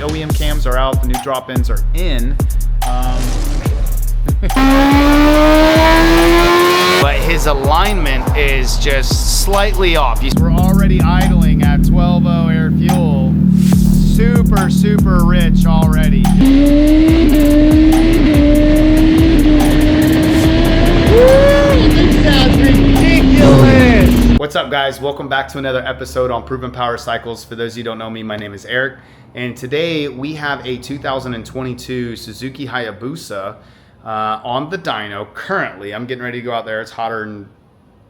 OEM cams are out, the new drop-ins are in. But his alignment is just slightly off. We're already idling at 12.0 air fuel. Super, super rich already. This sounds ridiculous. What's up, guys? Welcome back to another episode on Proven Power Cycles. For those of you who don't know me, my name is Eric, and today we have a 2022 Suzuki Hayabusa on the dyno. Currently, I'm getting ready to go out there. It's hotter than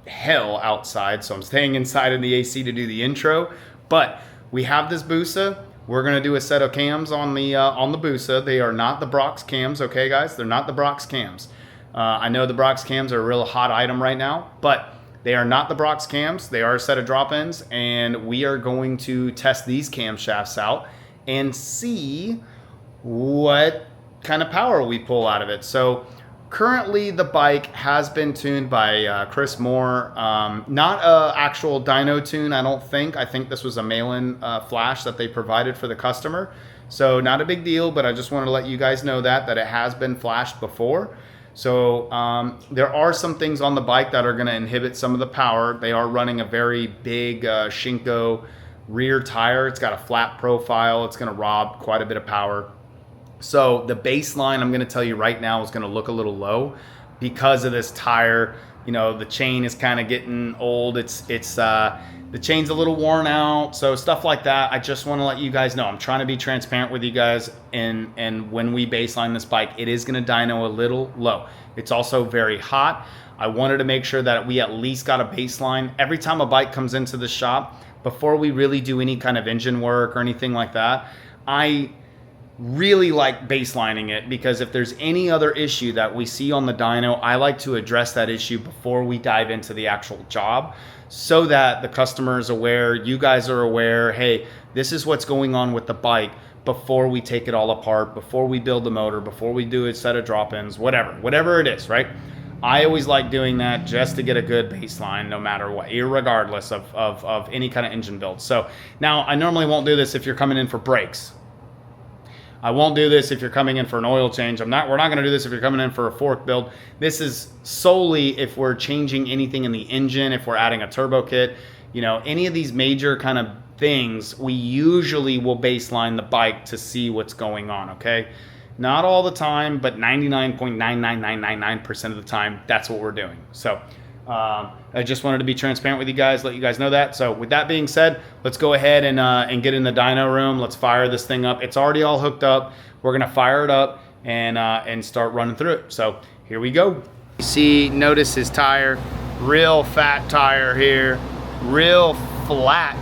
hell outside, so I'm staying inside in the AC to do the intro. But we have this busa. We're gonna do a set of cams on the busa. They are not the Brox cams, okay, guys? They're not the Brox cams. I know the Brox cams are a real hot item right now, but they are not the Brox cams. They are a set of drop-ins, and we are going to test these camshafts out and see what kind of power we pull out of it. So currently the bike has been tuned by Chris Moore. Not a actual dyno tune, I don't think. I think this was a mail-in flash that they provided for the customer. So not a big deal, but I just wanted to let you guys know that it has been flashed before. So there are some things on the bike that are going to inhibit some of the power. They are running a very big shinko rear tire. It's got a flat profile. It's going to rob quite a bit of power. So the baseline, I'm going to tell you right now, is going to look a little low because of this tire. You know, the chain is kind of getting old. The chain's a little worn out. So stuff like that. I just want to let you guys know. I'm trying to be transparent with you guys. And when we baseline this bike, it is going to dyno a little low. It's also very hot. I wanted to make sure that we at least got a baseline. Every time a bike comes into the shop, before we really do any kind of engine work or anything like that, I really like baselining it, because if there's any other issue that we see on the dyno, I like to address that issue before we dive into the actual job, so that the customer is aware, you guys are aware, hey, this is what's going on with the bike before we take it all apart, before we build the motor, before we do a set of drop-ins, whatever it is, right? I always like doing that just to get a good baseline no matter what, irregardless of any kind of engine build. So now I normally won't do this if you're coming in for brakes. I won't do this if you're coming in for an oil change. We're not going to do this if you're coming in for a fork build. This is solely if we're changing anything in the engine, if we're adding a turbo kit, you know, any of these major kind of things, we usually will baseline the bike to see what's going on, okay? Not all the time, but 99.99999% of the time, that's what we're doing. So I just wanted to be transparent with you guys, let you guys know that. So with that being said, let's go ahead and get in the dyno room. Let's fire this thing up. It's already all hooked up. We're gonna fire it up and start running through it. So here we go. See, notice his tire, real fat tire here, real flat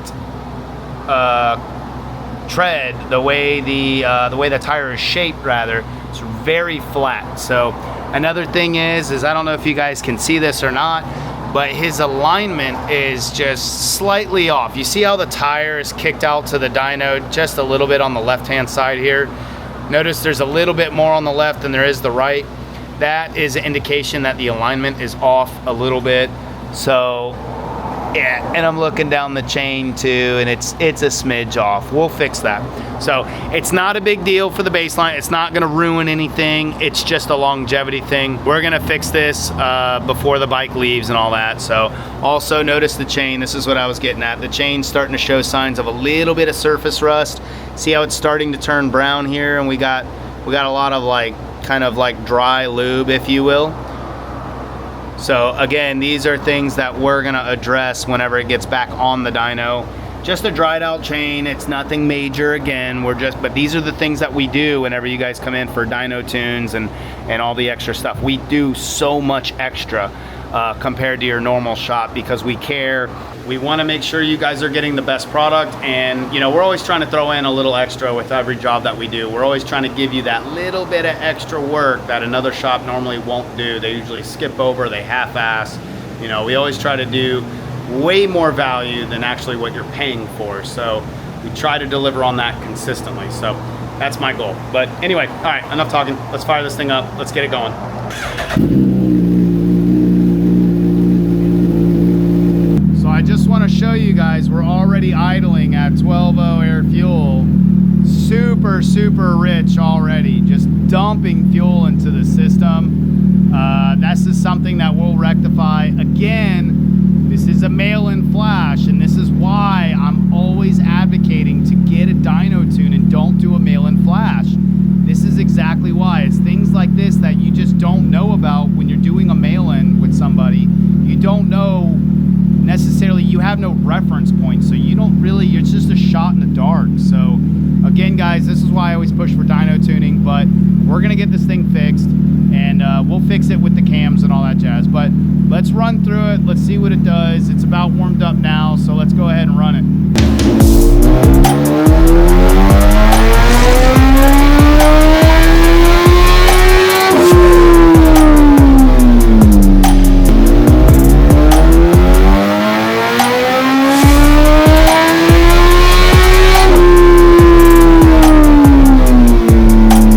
tread. The way the tire is shaped, rather, it's very flat. So another thing is I don't know if you guys can see this or not, but his alignment is just slightly off. You see how the tire is kicked out to the dyno just a little bit on the left-hand side here? Notice there's a little bit more on the left than there is the right. That is an indication that the alignment is off a little bit. So yeah, and I'm looking down the chain too, and it's a smidge off. We'll fix that. So it's not a big deal for the baseline. It's not gonna ruin anything. It's just a longevity thing. We're gonna fix this before the bike leaves and all that. So also notice the chain. This is what I was getting at. The chain's starting to show signs of a little bit of surface rust. See how it's starting to turn brown here, and we got a lot of kind of dry lube, if you will. So again, these are things that we're gonna address whenever it gets back on the dyno. Just a dried out chain, it's nothing major again, but these are the things that we do whenever you guys come in for dyno tunes and all the extra stuff. We do so much extra compared to your normal shop because we care. We wanna make sure you guys are getting the best product, and you know, we're always trying to throw in a little extra with every job that we do. We're always trying to give you that little bit of extra work that another shop normally won't do. They usually skip over, they half-ass. You know, we always try to do way more value than actually what you're paying for. So we try to deliver on that consistently. So that's my goal. But anyway, all right, enough talking. Let's fire this thing up. Let's get it going. I just want to show you guys we're already idling at 12.0 air fuel. super, super rich already, just dumping fuel into the system. This is something that we'll rectify. Again, this is a mail-in flash, and this is why I'm always advocating to get a dyno tune and don't do a mail-in flash. This is exactly why. It's things like this that you just don't know about when you're doing a mail-in with somebody. You don't know necessarily, you have no reference point, so you don't really, it's just a shot in the dark. So again, guys, this is why I always push for dyno tuning, but we're gonna get this thing fixed, and we'll fix it with the cams and all that jazz. But let's run through it, let's see what it does. It's about warmed up now, so let's go ahead and run it.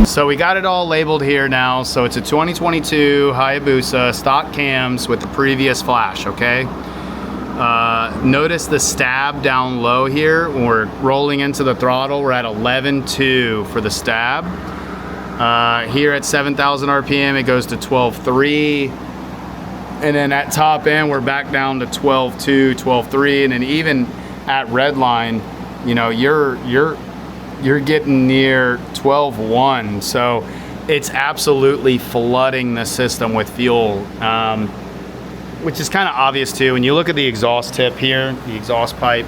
So we got it all labeled here now. So it's a 2022 Hayabusa stock cams with the previous flash, okay? Notice the stab down low here. When we're rolling into the throttle, we're at 11.2 for the stab. Here at 7,000 RPM, it goes to 12.3. And then at top end, we're back down to 12.2, 12.3. And then even at redline, you know, you're getting near 12.1, so it's absolutely flooding the system with fuel, which is kind of obvious too. When you look at the exhaust tip here, the exhaust pipe,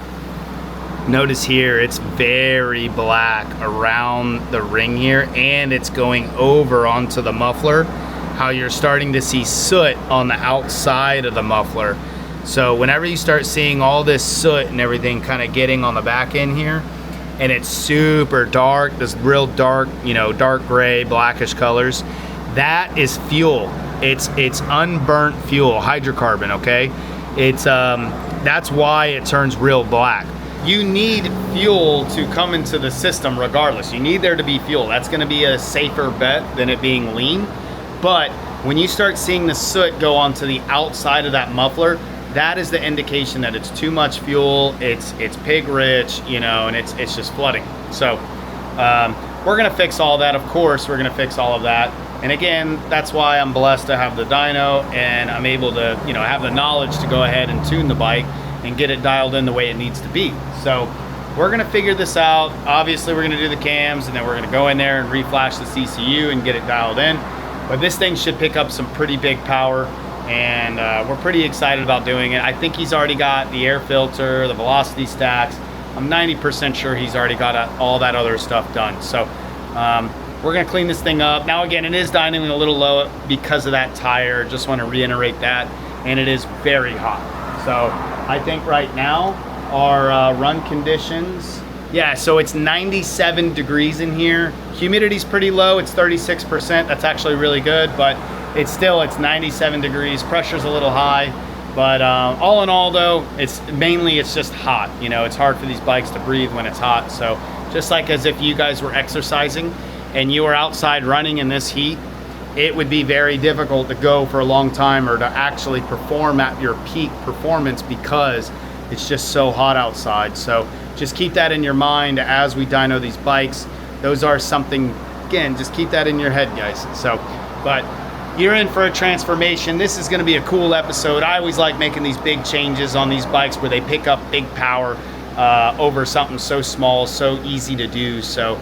notice here it's very black around the ring here, and it's going over onto the muffler, how you're starting to see soot on the outside of the muffler. So whenever you start seeing all this soot and everything kind of getting on the back end here, and it's super dark, this real dark, you know, dark gray, blackish colors, that is fuel. It's unburnt fuel, hydrocarbon, okay? It's that's why it turns real black. You need fuel to come into the system regardless. You need there to be fuel. That's gonna be a safer bet than it being lean. But when you start seeing the soot go onto the outside of that muffler, that is the indication that it's too much fuel, it's pig rich, you know, and it's just flooding. So we're gonna fix all that, of course, we're gonna fix all of that. And again, that's why I'm blessed to have the dyno, and I'm able to, you know, have the knowledge to go ahead and tune the bike and get it dialed in the way it needs to be. So we're gonna figure this out. Obviously, we're gonna do the cams, and then we're gonna go in there and reflash the CCU and get it dialed in. But this thing should pick up some pretty big power, and we're pretty excited about doing it. I think he's already got the air filter, the velocity stacks. I'm 90% sure he's already got all that other stuff done. So we're gonna clean this thing up. Now again, it is dynoing a little low because of that tire. Just wanna reiterate that. And it is very hot. So I think right now our run conditions, yeah, so it's 97 degrees in here. Humidity's pretty low, it's 36%. That's actually really good, but it's 97 degrees, pressure's a little high, but all in all though, it's just hot. You know, it's hard for these bikes to breathe when it's hot. So just like as if you guys were exercising and you were outside running in this heat, it would be very difficult to go for a long time or to actually perform at your peak performance because it's just so hot outside. So just keep that in your mind as we dyno these bikes. Those are something, again, just keep that in your head, guys. So, but you're in for a transformation. This is gonna be a cool episode. I always like making these big changes on these bikes where they pick up big power over something so small, so easy to do. So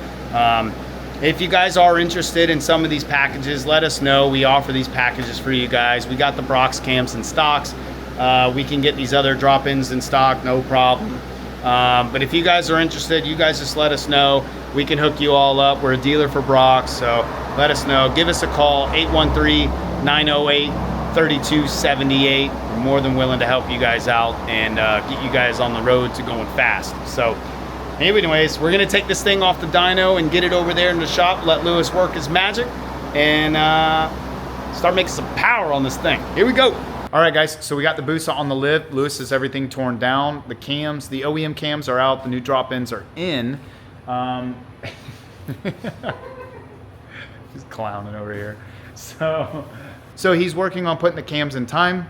if you guys are interested in some of these packages, let us know. We offer these packages for you guys. We got the Brox cams in stocks. We can get these other drop-ins in stock, no problem. But if you guys are interested, you guys just let us know. We can hook you all up. We're a dealer for Brox, so let us know. Give us a call, 813-908-3278. We're more than willing to help you guys out and get you guys on the road to going fast. So anyways, we're gonna take this thing off the dyno and get it over there in the shop, let Lewis work his magic, and start making some power on this thing. Here we go. All right, guys, so we got the busa on the lift. Lewis has everything torn down. The cams, the OEM cams are out. The new drop-ins are in. He's clowning over here. So he's working on putting the cams in time.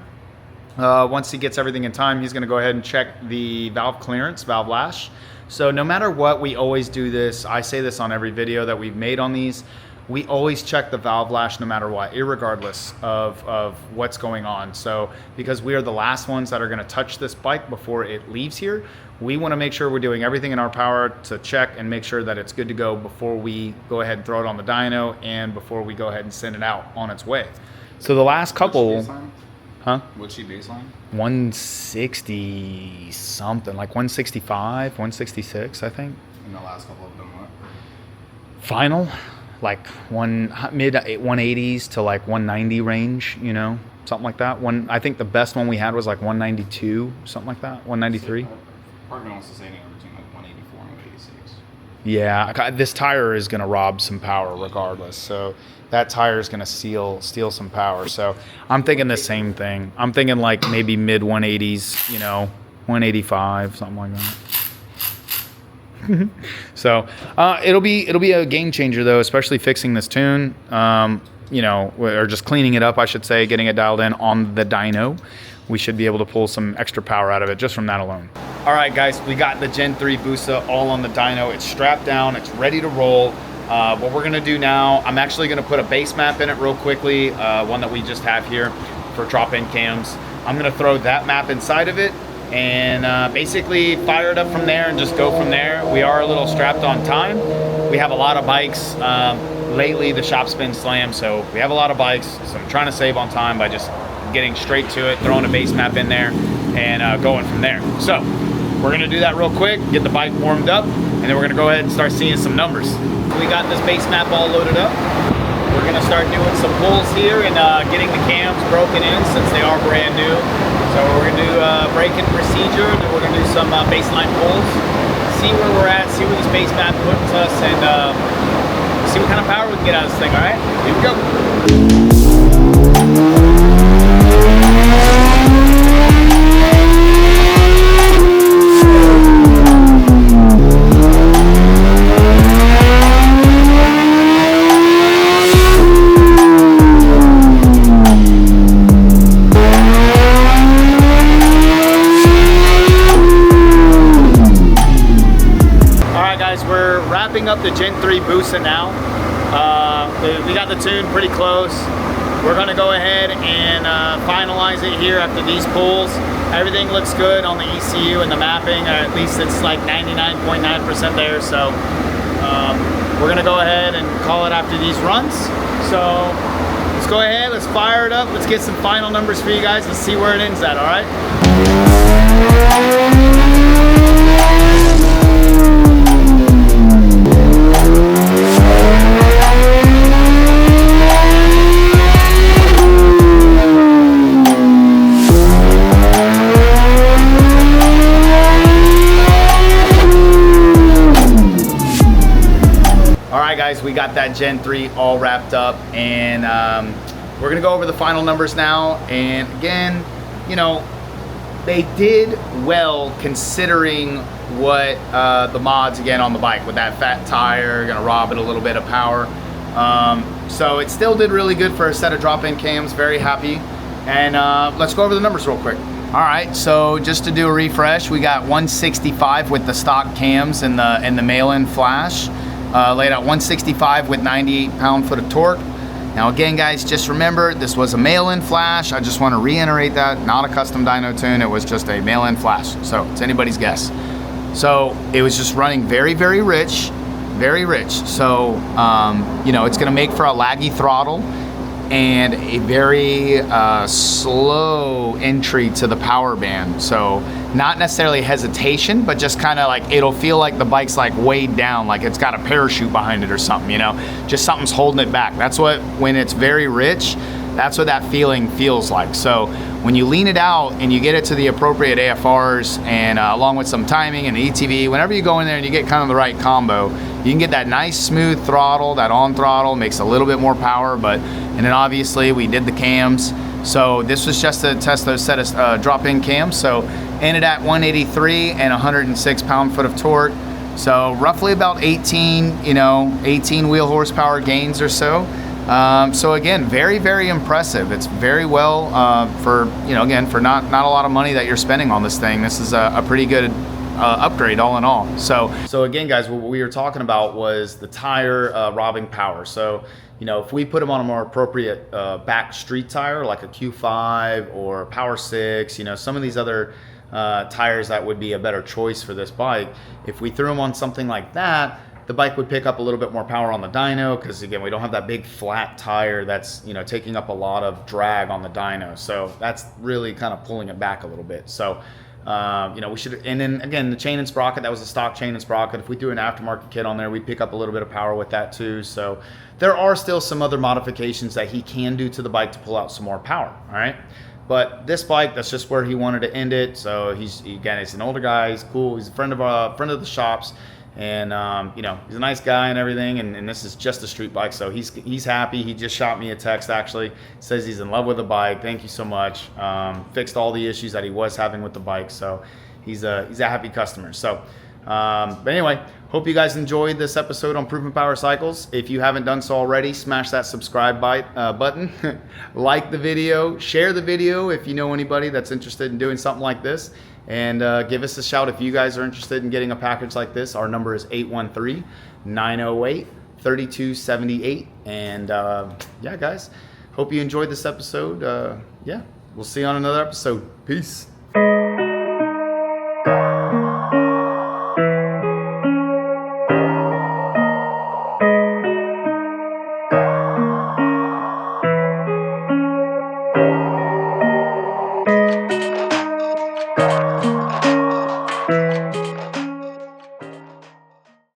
Once he gets everything in time, he's gonna go ahead and check the valve clearance, valve lash. So no matter what, we always do this. I say this on every video that we've made on these. We always check the valve lash no matter what, irregardless of what's going on. So because we are the last ones that are gonna touch this bike before it leaves here, we wanna make sure we're doing everything in our power to check and make sure that it's good to go before we go ahead and throw it on the dyno and before we go ahead and send it out on its way. So the last couple, What's she baseline? 160 something, like 165, 166, I think. And the last couple of them what? Final, like mid 180s to like 190 range, you know, something like that. I think the best one we had was like 192, something like that, 193. Partner wants to say anywhere between like 184 and 186. Yeah, this tire is going to rob some power regardless. So that tire is going to steal some power. So I'm thinking the same thing. I'm thinking like maybe mid 180s, you know, 185, something like that. So it'll be a game changer though, especially fixing this tune, you know, or just cleaning it up, I should say, getting it dialed in on the dyno. We should be able to pull some extra power out of it just from that alone. All right, guys, we got the Gen 3 busa all on the dyno. It's strapped down, it's ready to roll. What we're gonna do now, I'm actually gonna put a base map in it real quickly, one that we just have here for drop-in cams. I'm gonna throw that map inside of it and basically fire it up from there and just go from there. We are a little strapped on time. We have a lot of bikes. Lately, the shop's been slammed, so we have a lot of bikes. So I'm trying to save on time by just getting straight to it, throwing a base map in there, and going from there. So we're gonna do that real quick, get the bike warmed up, and then we're gonna go ahead and start seeing some numbers. We got this base map all loaded up. We're gonna start doing some pulls here and getting the cams broken in since they are brand new. So we're gonna do braking procedure, and then we're gonna do some baseline pulls, see where we're at, see where this base map puts us, and see what kind of power we can get out of this thing, all right? Here we go. Up the Gen 3 busa now. We got the tune pretty close. We're going to go ahead and finalize it here after these pulls. Everything looks good on the ECU and the mapping, or at least it's like 99.9% there. So we're going to go ahead and call it after these runs. So let's go ahead, let's fire it up, let's get some final numbers for you guys and see where it ends at, all right? Guys, we got that Gen 3 all wrapped up, and we're gonna go over the final numbers now. And again, you know, they did well considering what the mods again on the bike with that fat tire, gonna rob it a little bit of power. So it still did really good for a set of drop-in cams. Very happy. And let's go over the numbers real quick. All right, so just to do a refresh, we got 165 with the stock cams and the mail-in flash. Laid out 165 with 98 pound-foot of torque. Now again, guys, just remember this was a mail-in flash. I just want to reiterate that, not a custom dyno tune. It was just a mail-in flash, so it's anybody's guess. So it was just running very, very rich, very rich. So you know, it's going to make for a laggy throttle and a very slow entry to the power band. So not necessarily hesitation, but just kind of like it'll feel like the bike's like weighed down, like it's got a parachute behind it or something, you know, just something's holding it back. That's what, when it's very rich, that's what that feeling feels like. So when you lean it out and you get it to the appropriate AFRs and along with some timing and ETV, whenever you go in there and you get kind of the right combo, you can get that nice smooth throttle. That on throttle makes a little bit more power, and then obviously we did the cams. So this was just to test those set of drop-in cams. So ended at 183 and 106 pound-foot of torque. So roughly about 18 wheel horsepower gains or so. So again, very, very impressive. It's very well for, again, for not a lot of money that you're spending on this thing. This is a pretty good upgrade all in all. So again, guys, what we were talking about was the tire robbing power. So, you know, if we put them on a more appropriate back street tire, like a Q5 or Power 6, you know, some of these other tires that would be a better choice for this bike, if we threw them on something like that, the bike would pick up a little bit more power on the dyno, because again, we don't have that big flat tire that's, you know, taking up a lot of drag on the dyno. So that's really kind of pulling it back a little bit. So you know, we should, and then again, the chain and sprocket, that was a stock chain and sprocket. If we threw an aftermarket kit on there, we'd pick up a little bit of power with that too. So there are still some other modifications that he can do to the bike to pull out some more power. All right. But this bike, that's just where he wanted to end it. So he's an older guy. He's cool. He's a friend of the shop's. And you know, he's a nice guy and everything, and this is just a street bike, so he's happy. He just shot me a text, actually, says he's in love with the bike. Thank you so much. Fixed all the issues that he was having with the bike, so he's a happy customer. So but anyway, hope you guys enjoyed this episode on Proven Power Cycles. If you haven't done so already, smash that subscribe button, like the video, share the video if you know anybody that's interested in doing something like this. And give us a shout if you guys are interested in getting a package like this. Our number is 813-908-3278. And yeah, guys, hope you enjoyed this episode. Yeah, we'll see you on another episode. Peace.